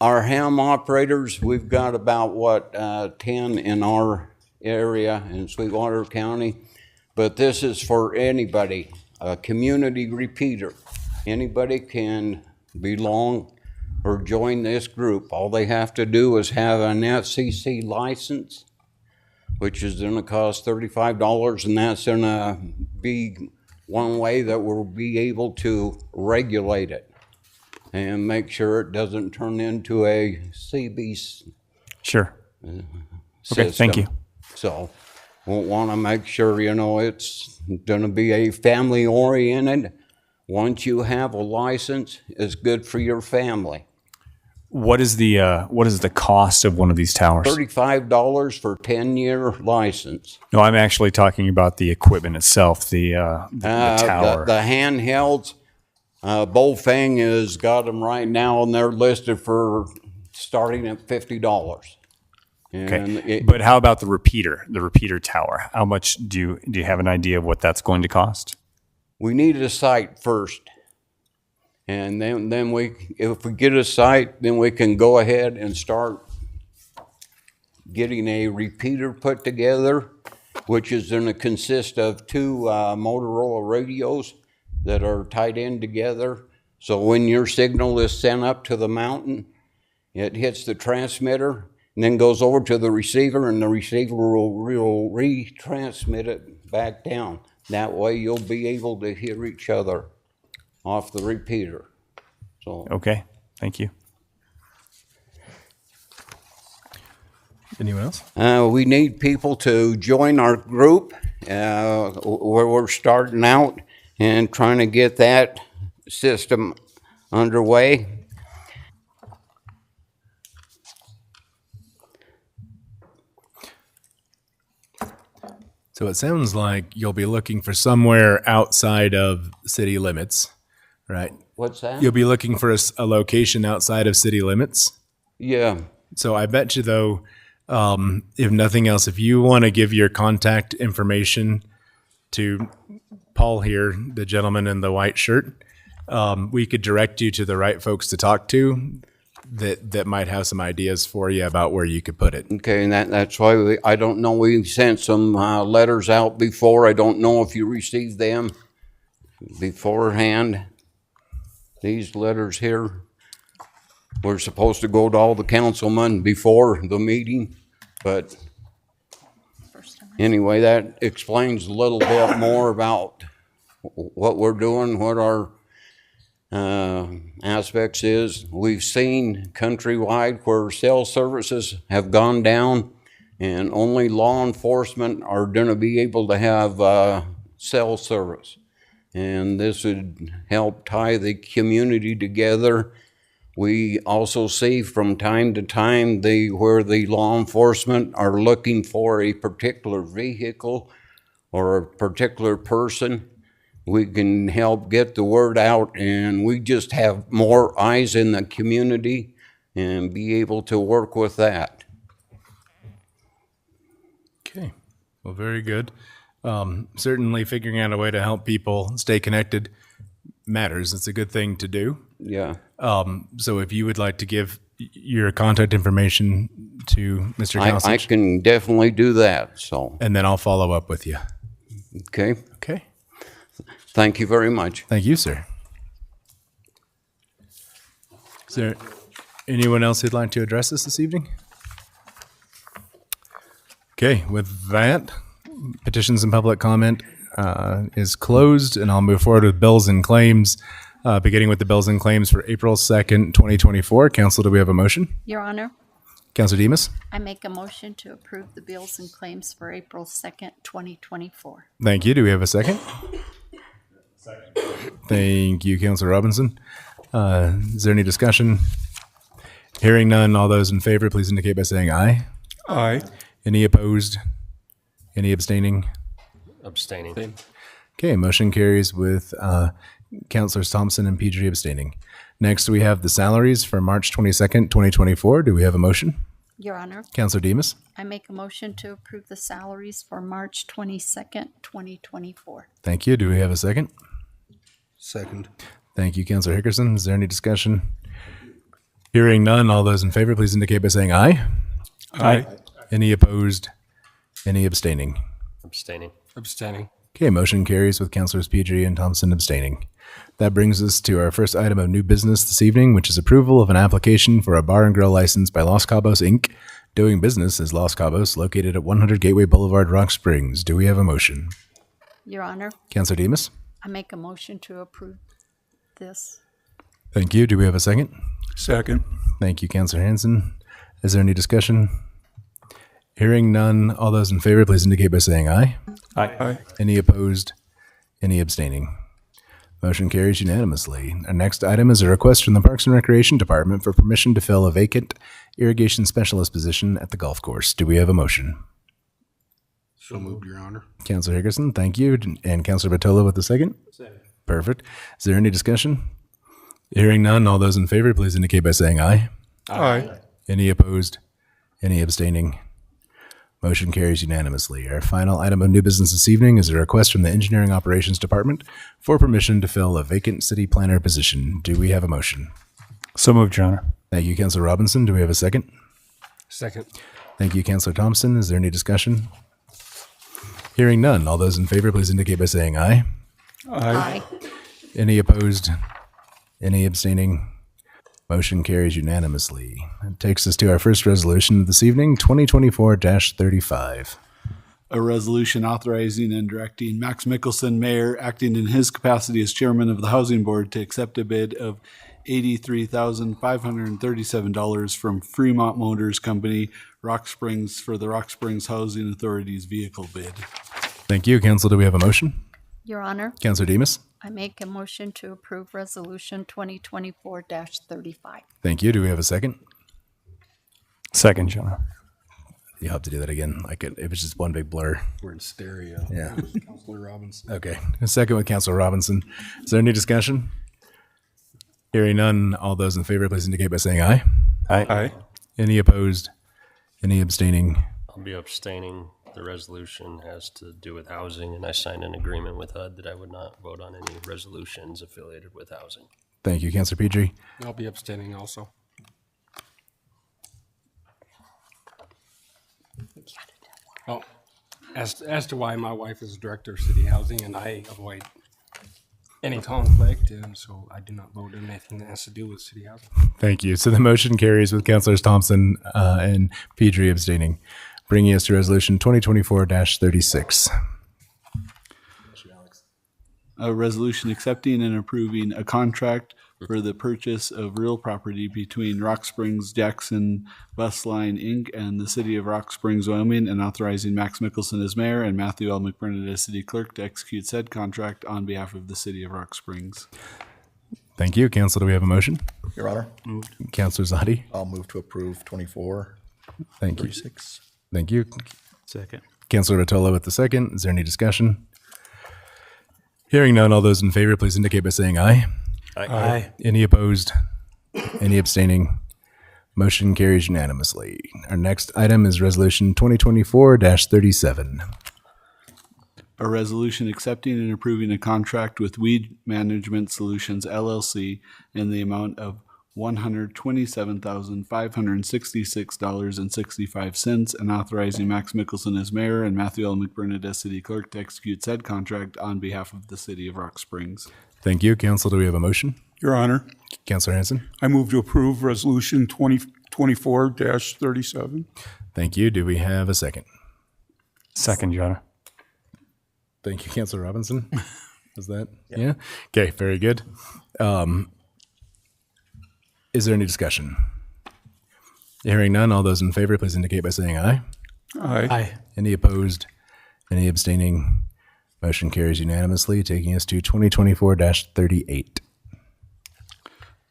Speaker 20: our ham operators, we've got about 10 in our area in Sweetwater County, but this is for anybody, a community repeater. Anybody can belong or join this group. All they have to do is have an FCC license, which is going to cost $35, and that's going to be one way that we'll be able to regulate it and make sure it doesn't turn into a CB
Speaker 4: Sure. Okay, thank you.
Speaker 20: So we'll want to make sure, it's going to be a family oriented. Once you have a license, it's good for your family.
Speaker 4: What is the cost of one of these towers?
Speaker 20: $35 for 10-year license.
Speaker 4: No, I'm actually talking about the equipment itself, the tower.
Speaker 20: The handhelds, Bofang has got them right now, and they're listed for starting at $50.
Speaker 4: Okay, but how about the repeater tower? How much do you have an idea of what that's going to cost?
Speaker 20: We need a site first. And then if we get a site, then we can go ahead and start getting a repeater put together, which is going to consist of two Motorola radios that are tied in together. So when your signal is sent up to the mountain, it hits the transmitter and then goes over to the receiver, and the receiver will retransmit it back down. That way you'll be able to hear each other off the repeater. So
Speaker 4: okay, thank you.
Speaker 2: Anyone else?
Speaker 20: We need people to join our group where we're starting out and trying to get that system underway.
Speaker 2: So it sounds like you'll be looking for somewhere outside of city limits, right?
Speaker 20: What's that?
Speaker 2: You'll be looking for a location outside of city limits?
Speaker 20: Yeah.
Speaker 2: So I bet you, though, if nothing else, if you want to give your contact information to Paul here, the gentleman in the white shirt, we could direct you to the right folks to talk to that might have some ideas for you about where you could put it.
Speaker 20: Okay, and that's why I don't know. We sent some letters out before. I don't know if you received them beforehand. These letters here were supposed to go to all the councilmen before the meeting, but anyway, that explains a little bit more about what we're doing, what our aspects is. We've seen countrywide where cell services have gone down, and only law enforcement are going to be able to have cell service. And this would help tie the community together. We also see from time to time where the law enforcement are looking for a particular vehicle or a particular person. We can help get the word out, and we just have more eyes in the community and be able to work with that.
Speaker 2: Okay, well, very good. Certainly figuring out a way to help people stay connected matters. It's a good thing to do.
Speaker 20: Yeah.
Speaker 2: So if you would like to give your contact information to Mr. Kalsich.
Speaker 20: I can definitely do that. So.
Speaker 2: And then I'll follow up with you.
Speaker 20: Okay.
Speaker 2: Okay.
Speaker 20: Thank you very much.
Speaker 2: Thank you, sir. Is there anyone else who'd like to address us this evening? Okay, with that, petitions and public comment is closed, and I'll move forward with bills and claims, beginning with the bills and claims for April 2nd, 2024. Council, do we have a motion?
Speaker 14: Your Honor,
Speaker 2: Councilor Demas?
Speaker 14: I make a motion to approve the bills and claims for April 2nd, 2024.
Speaker 2: Thank you. Do we have a second? Second. Thank you, Councilor Robinson. Is there any discussion? Hearing none, all those in favor, please indicate by saying aye.
Speaker 18: Aye.
Speaker 2: Any opposed? Any abstaining?
Speaker 10: Abstaining.
Speaker 2: Okay, motion carries with Councilors Thompson and Pedri abstaining. Next, we have the salaries for March 22nd, 2024. Do we have a motion?
Speaker 14: Your Honor,
Speaker 2: Councilor Demas?
Speaker 14: I make a motion to approve the salaries for March 22nd, 2024.
Speaker 2: Thank you. Do we have a second?
Speaker 3: Second.
Speaker 2: Thank you, Councilor Hickerson. Is there any discussion? Hearing none, all those in favor, please indicate by saying aye.
Speaker 18: Aye.
Speaker 2: Any opposed? Any abstaining?
Speaker 10: Abstaining.
Speaker 1: Abstaining.
Speaker 2: Okay, motion carries with Councilors Pedri and Thompson abstaining. That brings us to our first item of new business this evening, which is approval of an application for a bar and grill license by Los Cabos, Inc., doing business as Los Cabos, located at 100 Gateway Boulevard, Rock Springs. Do we have a motion?
Speaker 14: Your Honor,
Speaker 2: Councilor Demas?
Speaker 14: I make a motion to approve this.
Speaker 2: Thank you. Do we have a second?
Speaker 18: Second.
Speaker 2: Thank you, Councilor Hanson. Is there any discussion? Hearing none, all those in favor, please indicate by saying aye.
Speaker 18: Aye.
Speaker 2: Any opposed? Any abstaining? Motion carries unanimously. Our next item is a request from the Parks and Recreation Department for permission to fill a vacant irrigation specialist position at the golf course. Do we have a motion?
Speaker 1: So moved, Your Honor.
Speaker 2: Councilor Hickerson, thank you. And Councilor Batola with the second?
Speaker 1: Second.
Speaker 2: Perfect. Is there any discussion? Hearing none, all those in favor, please indicate by saying aye.
Speaker 18: Aye.
Speaker 2: Any opposed? Any abstaining? Motion carries unanimously. Our final item of new business this evening is a request from the Engineering Operations Department for permission to fill a vacant city planner position. Do we have a motion?
Speaker 4: So moved, Your Honor.
Speaker 2: Thank you, Councilor Robinson. Do we have a second?
Speaker 1: Second.
Speaker 2: Thank you, Councilor Thompson. Is there any discussion? Hearing none, all those in favor, please indicate by saying aye.
Speaker 18: Aye.
Speaker 2: Any opposed? Any abstaining? Motion carries unanimously. It takes us to our first resolution of this evening, 2024-35.
Speaker 3: A resolution authorizing and directing Max Mickelson, Mayor, acting in his capacity as Chairman of the Housing Board, to accept a bid of $83,537 from Fremont Motors Company, Rock Springs, for the Rock Springs Housing Authority's vehicle bid.
Speaker 2: Thank you. Council, do we have a motion?
Speaker 14: Your Honor,
Speaker 2: Councilor Demas?
Speaker 14: I make a motion to approve Resolution 2024-35.
Speaker 2: Thank you. Do we have a second?
Speaker 4: Second, Your Honor.
Speaker 2: You'll have to do that again. Like it was just one big blur.
Speaker 1: We're in stereo.
Speaker 2: Yeah.
Speaker 1: Councilor Robinson.
Speaker 2: Okay. A second with Councilor Robinson. Is there any discussion? Hearing none, all those in favor, please indicate by saying aye.
Speaker 18: Aye.
Speaker 2: Any opposed? Any abstaining?
Speaker 10: I'll be abstaining. The resolution has to do with housing, and I signed an agreement with HUD that I would not vote on any resolutions affiliated with housing.
Speaker 2: Thank you, Councilor Pedri.
Speaker 1: I'll be abstaining also. Oh, as to why my wife is director of city housing and I avoid any conflict, and so I do not vote on anything that has to do with city housing.
Speaker 2: Thank you. So the motion carries with Councilors Thompson and Pedri abstaining, bringing us to resolution 2024-36.
Speaker 3: A resolution accepting and approving a contract for the purchase of real property between Rock Springs Jackson Bus Line, Inc. and the City of Rock Springs, Wyoming, and authorizing Max Mickelson as mayor and Matthew L. McBurnett as city clerk to execute said contract on behalf of the City of Rock Springs.
Speaker 2: Thank you. Council, do we have a motion?
Speaker 16: Your Honor.
Speaker 2: Councilor Zadi?
Speaker 16: I'll move to approve 24.
Speaker 2: Thank you.
Speaker 16: 36.
Speaker 2: Thank you.
Speaker 9: Second.
Speaker 2: Councilor Rotolo with the second. Is there any discussion? Hearing none, all those in favor, please indicate by saying aye.
Speaker 9: Aye.
Speaker 2: Any opposed? Any abstaining? Motion carries unanimously. Our next item is resolution 2024-37.
Speaker 3: A resolution accepting and approving a contract with Weed Management Solutions, LLC, in the amount of $127,566.65 and authorizing Max Mickelson as mayor and Matthew L. McBurnett as city clerk to execute said contract on behalf of the City of Rock Springs.
Speaker 2: Thank you. Council, do we have a motion?
Speaker 18: Your Honor.
Speaker 2: Councilor Hanson?
Speaker 18: I move to approve Resolution 2024-37.
Speaker 2: Thank you. Do we have a second?
Speaker 4: Second, Your Honor.
Speaker 2: Thank you, Councilor Robinson. Was that? Yeah. Okay, very good. Is there any discussion? Hearing none, all those in favor, please indicate by saying aye.
Speaker 18: Aye.
Speaker 2: Any opposed? Any abstaining? Motion carries unanimously, taking us to 2024-38.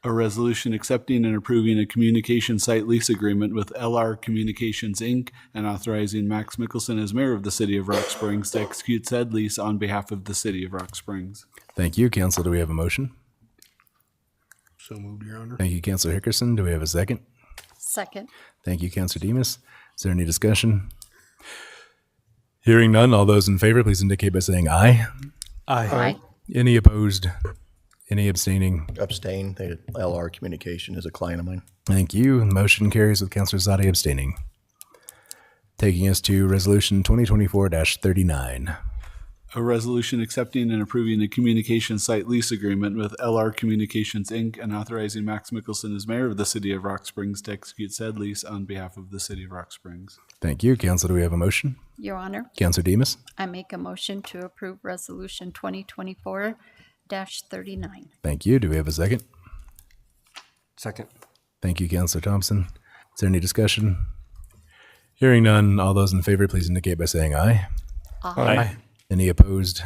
Speaker 3: A resolution accepting and approving a communication site lease agreement with LR Communications, Inc. and authorizing Max Mickelson as mayor of the city of Rock Springs to execute said lease on behalf of the city of Rock Springs.
Speaker 2: Thank you. Council, do we have a motion?
Speaker 1: So moved, Your Honor.
Speaker 2: Thank you, Councilor Hickerson. Do we have a second?
Speaker 19: Second.
Speaker 2: Thank you, Councilor Demus. Is there any discussion? Hearing none, all those in favor, please indicate by saying aye.
Speaker 19: Aye.
Speaker 2: Any opposed? Any abstaining?
Speaker 16: Abstain. The LR Communication is a client of mine.
Speaker 2: Thank you. Motion carries with Councilor Zadi abstaining. Taking us to Resolution 2024-39.
Speaker 3: A resolution accepting and approving a communication site lease agreement with LR Communications, Inc. and authorizing Max Mickelson as mayor of the city of Rock Springs to execute said lease on behalf of the city of Rock Springs.
Speaker 2: Thank you. Council, do we have a motion?
Speaker 19: Your Honor,
Speaker 2: Councilor Demus?
Speaker 19: I make a motion to approve Resolution 2024-39.
Speaker 2: Thank you. Do we have a second?
Speaker 10: Second.
Speaker 2: Thank you, Councilor Thompson. Is there any discussion? Hearing none, all those in favor, please indicate by saying aye.
Speaker 19: Aye.
Speaker 2: Any opposed?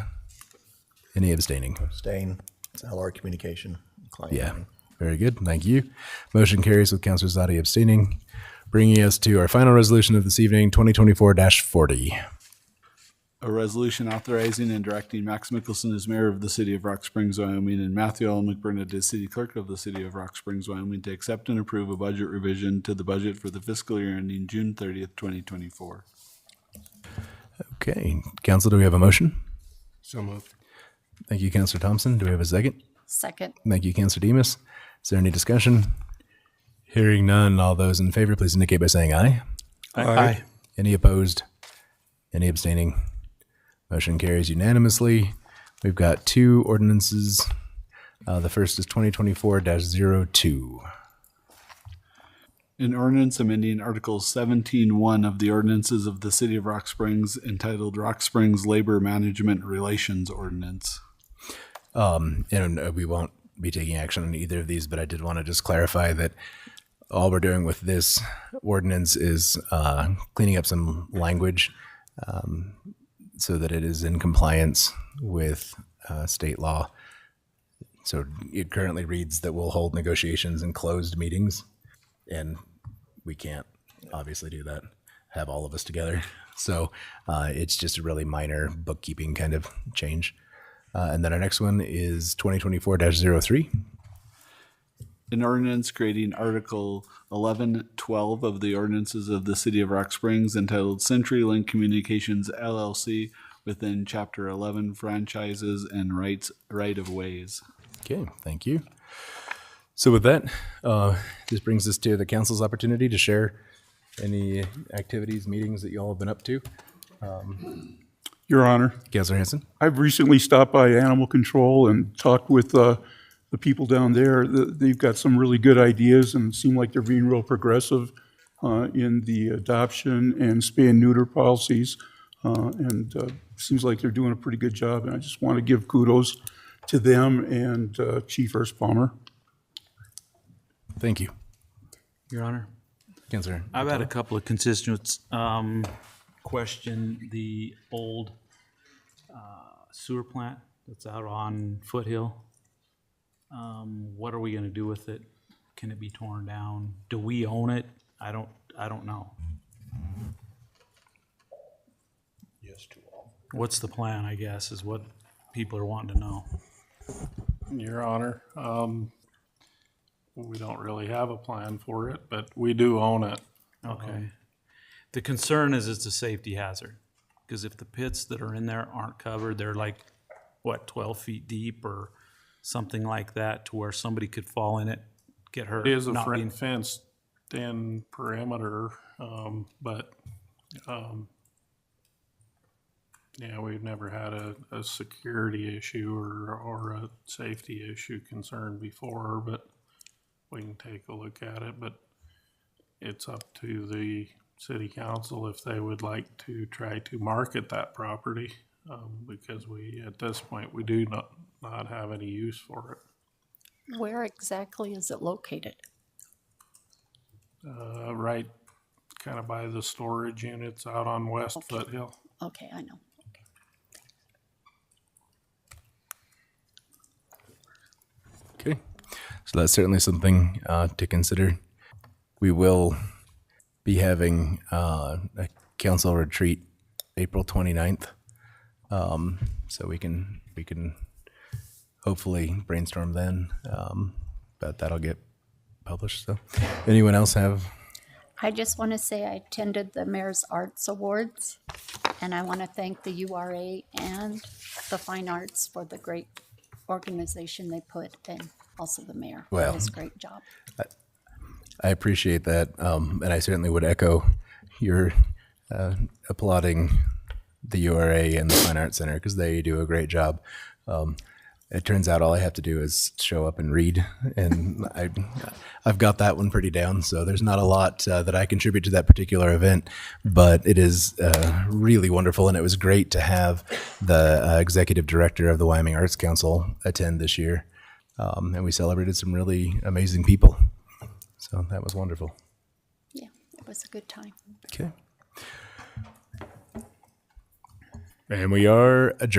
Speaker 2: Any abstaining?
Speaker 16: Abstain. It's LR Communication, client of
Speaker 2: Yeah,
Speaker 16: mine.
Speaker 2: very good. Thank you. Motion carries with Councilor Zadi abstaining, bringing us to our final resolution of this evening, 2024-40.
Speaker 3: A resolution authorizing and directing Max Mickelson as mayor of the city of Rock Springs, Wyoming, and Matthew L. McBurnett as city clerk of the city of Rock Springs, Wyoming, to accept and approve a budget revision to the budget for the fiscal year ending June 30th, 2024.
Speaker 2: Okay, Council, do we have a motion?
Speaker 1: So moved.
Speaker 2: Thank you, Councilor Thompson. Do we have a second?
Speaker 19: Second.
Speaker 2: Thank you, Councilor Demus. Is there any discussion? Hearing none, all those in favor, please indicate by saying aye.
Speaker 18: Aye.
Speaker 2: Any opposed? Any abstaining? Motion carries unanimously. We've got two ordinances. The first is 2024-02.
Speaker 3: An ordinance amending Article 17.1 of the ordinances of the city of Rock Springs entitled Rock Springs Labor Management Relations Ordinance.
Speaker 2: And we won't be taking action on either of these, but I did want to just clarify that all we're doing with this ordinance is cleaning up some language so that it is in compliance with state law. So it currently reads that we'll hold negotiations in closed meetings, and we can't obviously do that, have all of us together. So it's just a really minor bookkeeping kind of change. And then our next one is 2024-03.
Speaker 3: An ordinance creating Article 11.12 of the ordinances of the city of Rock Springs entitled CenturyLink Communications LLC within Chapter 11 Franchises and Right-of-Ways.
Speaker 2: Okay, thank you. So with that, this brings us to the council's opportunity to share any activities, meetings that you all have been up to.
Speaker 18: Your Honor.
Speaker 2: Councilor Hanson.
Speaker 18: I've recently stopped by Animal Control and talked with the people down there. They've got some really good ideas and seem like they're being real progressive in the adoption and spay and neuter policies. And seems like they're doing a pretty good job. And I just want to give kudos to them and Chief Ernst Palmer.
Speaker 2: Thank you.
Speaker 9: Your Honor.
Speaker 2: Councilor.
Speaker 9: I've had a couple of constituents question the old sewer plant that's out on Foothill. What are we going to do with it? Can it be torn down? Do we own it? I don't know.
Speaker 1: Yes to all.
Speaker 9: What's the plan, I guess, is what people are wanting to know.
Speaker 21: Your Honor, we don't really have a plan for it, but we do own it.
Speaker 9: Okay. The concern is it's a safety hazard, because if the pits that are in there aren't covered, they're like, what, 12 feet deep or something like that, to where somebody could fall in it, get hurt.
Speaker 21: It is a
Speaker 9: not being-
Speaker 21: fenced-in perimeter, but yeah, we've never had a security issue or a safety issue concern before, but we can take a look at it. But it's up to the city council if they would like to try to market that property, because we, at this point, we do not have any use for it.
Speaker 14: Where exactly is it located?
Speaker 21: Right kind of by the storage units out on West Foothill.
Speaker 14: Okay, I know.
Speaker 2: Okay, so that's certainly something to consider. We will be having a council retreat April 29th. So we can hopefully brainstorm then, but that'll get published. So anyone else have?
Speaker 14: I just want to say I attended the Mayor's Arts Awards, and I want to thank the URA and the Fine Arts for the great organization they put, and also the mayor for
Speaker 2: Well,
Speaker 14: his great job.
Speaker 2: I appreciate that, and I certainly would echo your applauding the URA and the Fine Arts Center because they do a great job. It turns out all I have to do is show up and read, and I've got that one pretty down. So there's not a lot that I contribute to that particular event, but it is really wonderful, and it was great to have the executive director of the Wyoming Arts Council attend this year, and we celebrated some really amazing people. So that was wonderful.
Speaker 14: Yeah, it was a good time.
Speaker 2: Okay. And we are adjourned.